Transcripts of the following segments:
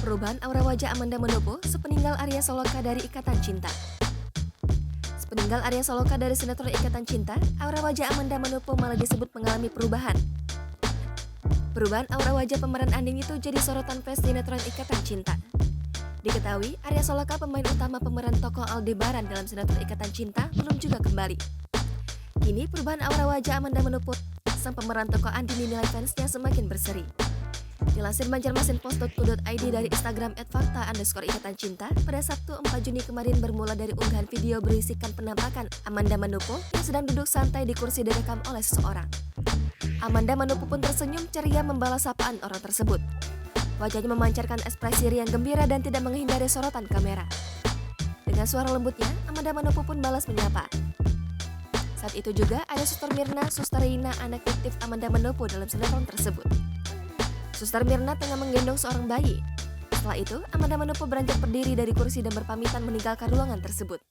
Perubahan aura wajah Amanda Manopo sepeninggal Arya Saloka dari Ikatan Cinta. Sepeninggal Arya Saloka dari sinetron Ikatan Cinta, aura wajah Amanda Manopo malah disebut mengalami perubahan. Perubahan aura wajah pemeran Anding itu jadi sorotan fans sinetron Ikatan Cinta. Diketahui, Arya Saloka pemain utama pemeran tokoh Aldebaran dalam sinetron Ikatan Cinta belum juga kembali. Kini perubahan aura wajah Amanda Manopo, sang pemeran tokoh Anding dinilai fansnya semakin berseri. Dilansir banjarmasinpost.co.id dari Instagram @fakta_ikatan cinta, pada Sabtu 4 Juni kemarin bermula dari unggahan video berisikan penampakan Amanda Manopo yang sedang duduk santai di kursi direkam oleh seseorang. Amanda Manopo pun tersenyum ceria membalas sapaan orang tersebut. Wajahnya memancarkan ekspresi riang gembira dan tidak menghindari sorotan kamera. Dengan suara lembutnya, Amanda Manopo pun balas menyapa. Saat itu juga ada Suster Mirna, Suster Rina, anak fiktif Amanda Manopo dalam sinetron tersebut. Suster Mirna tengah menggendong seorang bayi. Setelah itu, Amanda Manopo beranjak berdiri dari kursi dan berpamitan meninggalkan ruangan tersebut.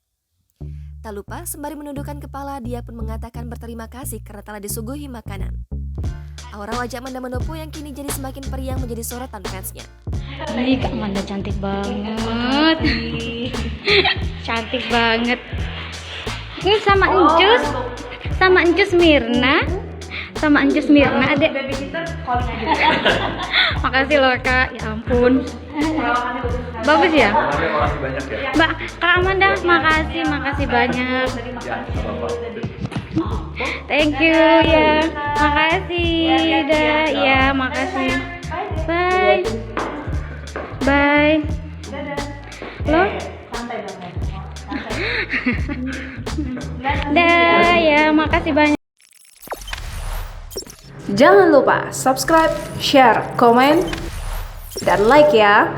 Tak lupa, sembari menundukkan kepala, dia pun mengatakan berterima kasih karena telah disuguhi makanan. Aura wajah Amanda Manopo yang kini jadi semakin periang menjadi sorotan fansnya. Ih, Kak Amanda cantik banget. Cantik banget. Ini sama Encus Mirna. Sama Encus Mirna, Adek. Makasih loh Kak, ya ampun. Bagus ya? Makasih banyak ya. Mbak, Kak Amanda, makasih banyak. Thank you ya. Makasih. Dah, ya, makasih. Bye. Bye. Loh? Dah, ya, makasih banyak. Jangan lupa subscribe, share, komen, dan like ya.